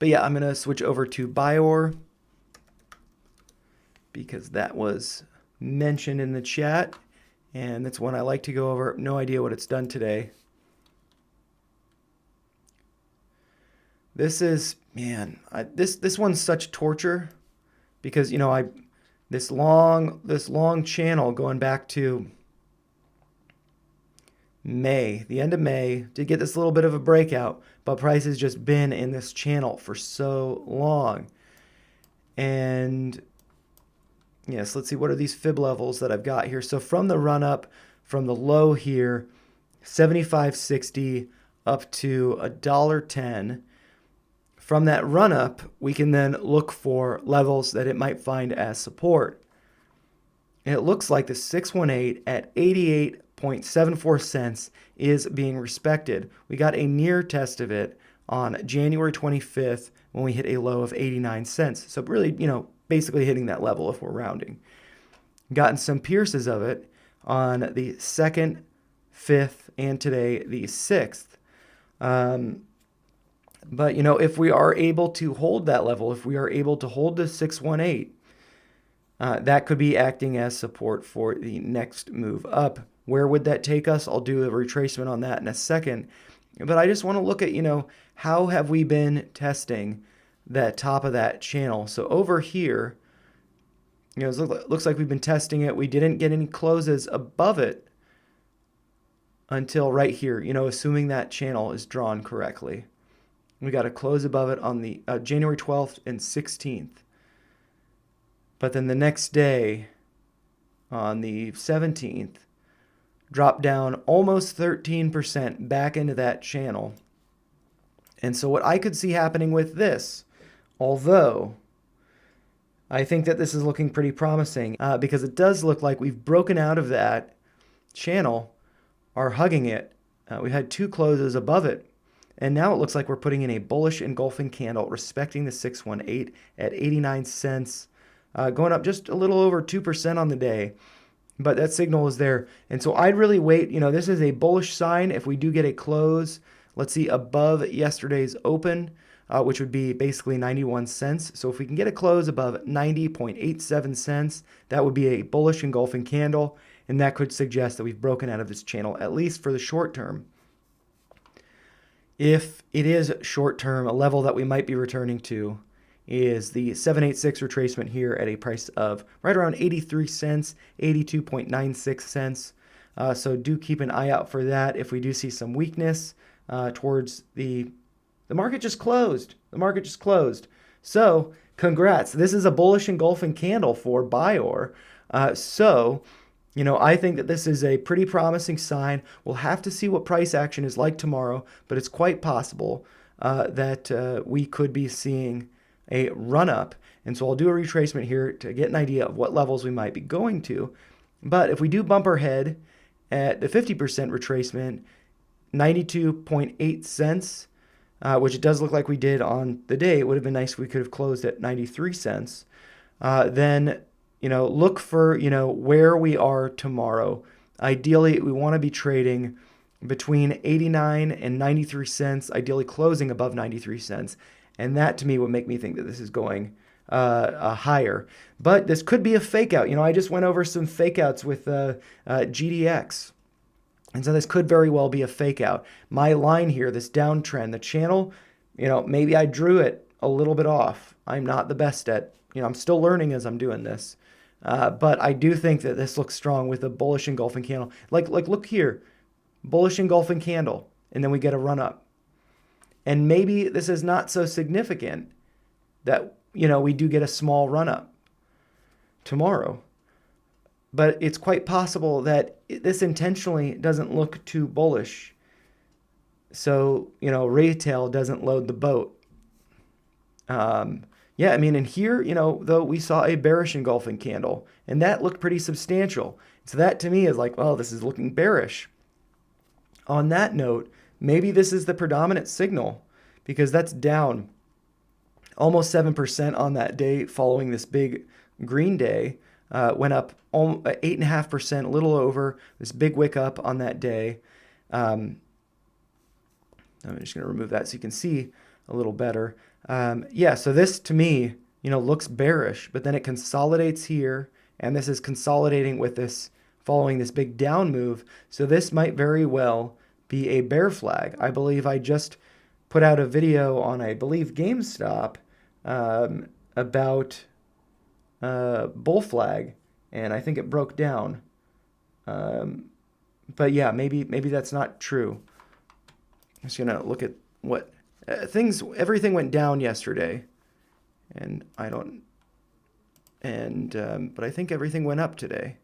But yeah, I'm going to switch over to BIOR because that was mentioned in the chat, and that's one I like to go over. No idea what it's done today. This is, man, this one's such torture because, you know, this long channel going back to May, the end of May, did get this little bit of a breakout, but price has just been in this channel for so long. And yes, let's see, what are these fib levels that I've got here? So from the run up, from the low here, 75.60 up to $1.10. From that run up, we can then look for levels that it might find as support. And it looks like the 618 at 88.74 cents is being respected. We got a near test of it on January 25th when we hit a low of 89 cents. So really, you know, basically hitting that level if we're rounding. Gotten some pierces of it on the 2nd, 5th, and today the 6th. But, you know, if we are able to hold that level, if we are able to hold the 618, that could be acting as support for the next move up. Where would that take us? I'll do a retracement on that in a second. But I just want to look at, you know, how have we been testing that top of that channel? So over here, you know, it looks like we've been testing it. We didn't get any closes above it until right here, you know, assuming that channel is drawn correctly. We got a close above it on the January 12th and 16th. But then the next day, on the 17th, dropped down almost 13% back into that channel. And so what I could see happening with this, although I think that this is looking pretty promising because it does look like we've broken out of that channel, are hugging it. We had two closes above it. And now it looks like we're putting in a bullish engulfing candle, respecting the 618 at 89 cents, going up just a little over 2% on the day. But that signal is there. And so I'd really wait. You know, this is a bullish sign. If we do get a close, let's see, above yesterday's open, which would be basically 91 cents. So if we can get a close above 90.87 cents, that would be a bullish engulfing candle. And that could suggest that we've broken out of this channel, at least for the short term. If it is short term, a level that we might be returning to is the 786 retracement here at a price of right around 83 cents, 82.96 cents. So do keep an eye out for that. If we do see some weakness towards the market just closed. The market just closed. So congrats. This is a bullish engulfing candle for BIOR. You know, I think that this is a pretty promising sign. We'll have to see what price action is like tomorrow, but it's quite possible that we could be seeing a run-up. And so I'll do a retracement here to get an idea of what levels we might be going to. But if we do bump our head at the 50% retracement, 92.8 cents, which it does look like we did on the day, it would have been nice if we could have closed at 93 cents, then you know, look for, you know, where we are tomorrow. Ideally, we want to be trading between 89 and 93 cents, ideally closing above 93 cents. And that, to me, would make me think that this is going higher. But this could be a fake out. You know, I just went over some fake outs with GDX. And so this could very well be a fake out. My line here, this downtrend, the channel, you know, maybe I drew it a little bit off. I'm not the best at, you know, I'm still learning as I'm doing this. But I do think that this looks strong with a bullish engulfing candle. Like look here, bullish engulfing candle, and then we get a run up. And maybe this is not so significant that, you know, we do get a small run up tomorrow. But it's quite possible that this intentionally doesn't look too bullish. So, you know, retail doesn't load the boat. Yeah, I mean, and here, you know, though we saw a bearish engulfing candle, and that looked pretty substantial. So that to me is like, well, this is looking bearish. On that note, maybe this is the predominant signal because that's down almost 7% on that day following this big green day. Went up 8.5%, a little over this big wick up on that day. I'm just going to remove that so you can see a little better. Yeah, so this to me, looks bearish, but then it consolidates here, and this is consolidating with this, following this big down move. So this might very well be a bear flag. I believe I just put out a video on, I believe, GameStop about bull flag, and I think it broke down. But yeah, maybe that's not true. I'm just gonna look at what everything went down yesterday, and but I think everything went up today.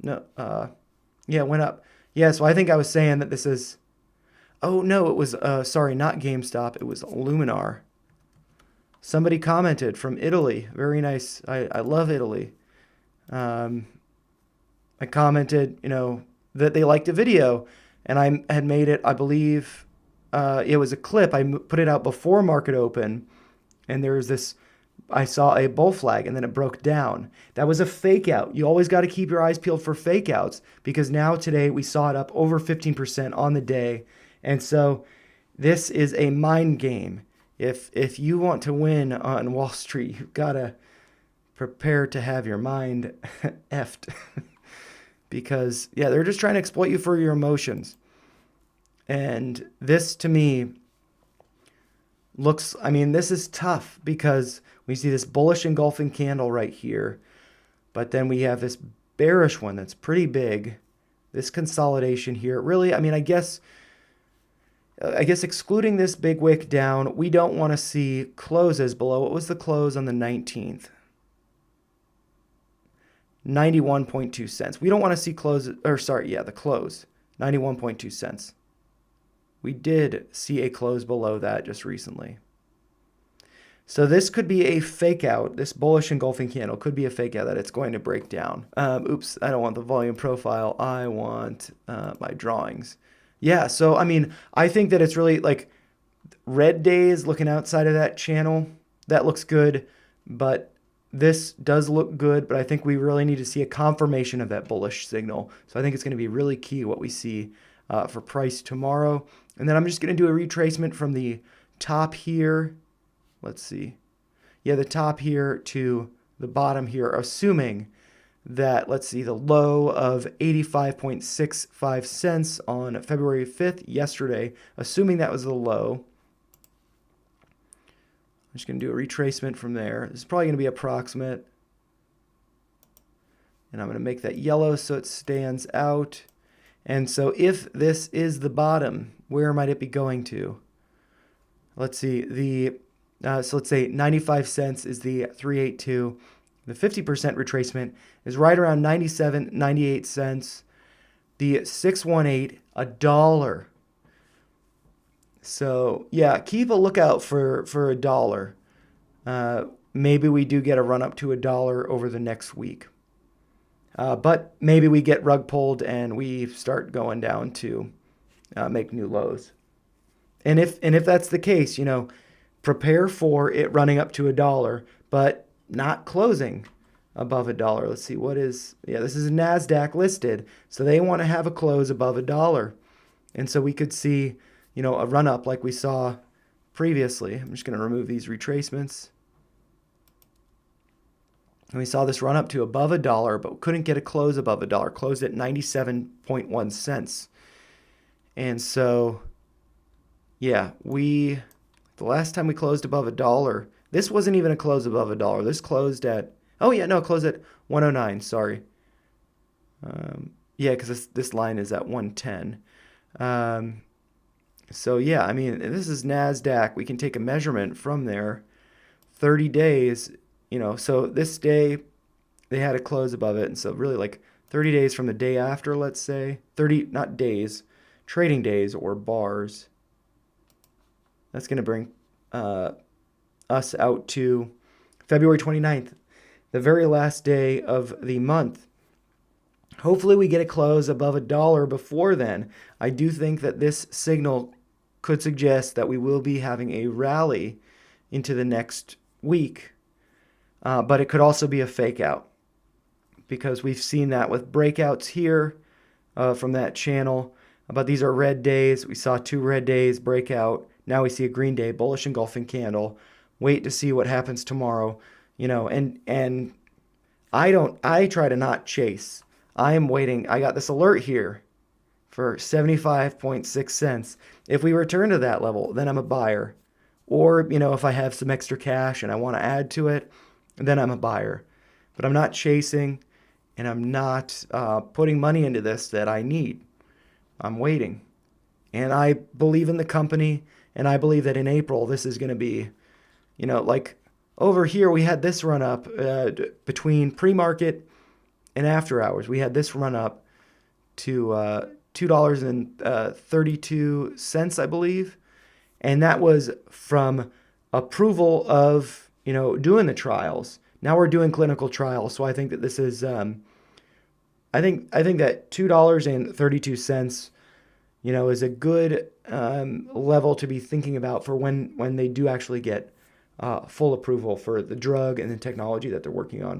No, yeah, it went up. Yeah, so I think I was saying that this is, oh no, it was, sorry, not GameStop, it was Luminar. Somebody commented from Italy, very nice, I love Italy. I commented, that they liked the video, and I had made it, I believe, it was a clip. I put it out before market open, and there was this, I saw a bull flag, and then it broke down. That was a fake out. You always got to keep your eyes peeled for fake outs, because now today we saw it up over 15% on the day. And so this is a mind game. If you want to win on Wall Street, you've got to prepare to have your mind effed. Because, yeah, they're just trying to exploit you for your emotions. And this, to me, looks, this is tough because we see this bullish engulfing candle right here. But then we have this bearish one that's pretty big. This consolidation here. Really, I guess excluding this big wick down, we don't want to see closes below. What was the close on the 19th? 91.2 cents. We don't want to see the close, 91.2 cents. We did see a close below that just recently. So this could be a fake out. This bullish engulfing candle could be a fake out that it's going to break down. Oops, I don't want the volume profile. I want my drawings. Yeah, so I think that it's really like red days looking outside of that channel. That looks good, but this does look good, but I think we really need to see a confirmation of that bullish signal. So I think it's going to be really key what we see for price tomorrow. And then I'm just going to do a retracement from the top here. Let's see. Yeah, the top here to the bottom here, assuming that, let's see, the low of 85.65 cents on February 5th, yesterday, assuming that was the low. I'm just going to do a retracement from there. This is probably going to be approximate. And I'm going to make that yellow so it stands out. And so if this is the bottom, where might it be going to? Let's see. So let's say 95 cents is the 382. The 50% retracement is right around 97, 98 cents. The 618, $1. So yeah, keep a lookout for $1. Maybe we do get a run up to $1 over the next week. But maybe we get rug pulled and we start going down to make new lows. And if that's the case, prepare for it running up to $1, but not closing above $1. Let's see, this is NASDAQ listed, so they want to have a close above $1. And so we could see, a run up like we saw previously. I'm just going to remove these retracements. And we saw this run up to above $1, but couldn't get a close above $1. Closed at 97.1 cents. And so, yeah, the last time we closed above $1, this wasn't even a close above $1. This closed at, it closed at 109, sorry. Yeah, because this line is at 110. So yeah, this is NASDAQ. We can take a measurement from there. 30 days, so this day they had a close above it. And so really like 30 days from the day after, let's say, 30, not days, trading days or bars. That's going to bring us out to February 29th, the very last day of the month. Hopefully we get a close above $1 before then. I do think that this signal could suggest that we will be having a rally into the next week. But it could also be a fake out, because we've seen that with breakouts here from that channel. But these are red days. We saw 2 red days break out Now we see a green day, bullish engulfing candle. Wait to see what happens tomorrow, and I try to not chase. I am waiting. I got this alert here for 75.6 cents. If we return to that level, then I'm a buyer. Or, if I have some extra cash and I want to add to it, then I'm a buyer. But I'm not chasing, and I'm not putting money into this that I need. I'm waiting. And I believe in the company, and I believe that in April, this is going to be, like over here, we had this run up between pre market and after hours. We had this run up to $2.32, I believe. And that was from approval of, doing the trials. Now we're doing clinical trials. So I think that this is, I think that $2.32, is a good level to be thinking about for when they do actually get full approval for the drug and the technology that they're working on.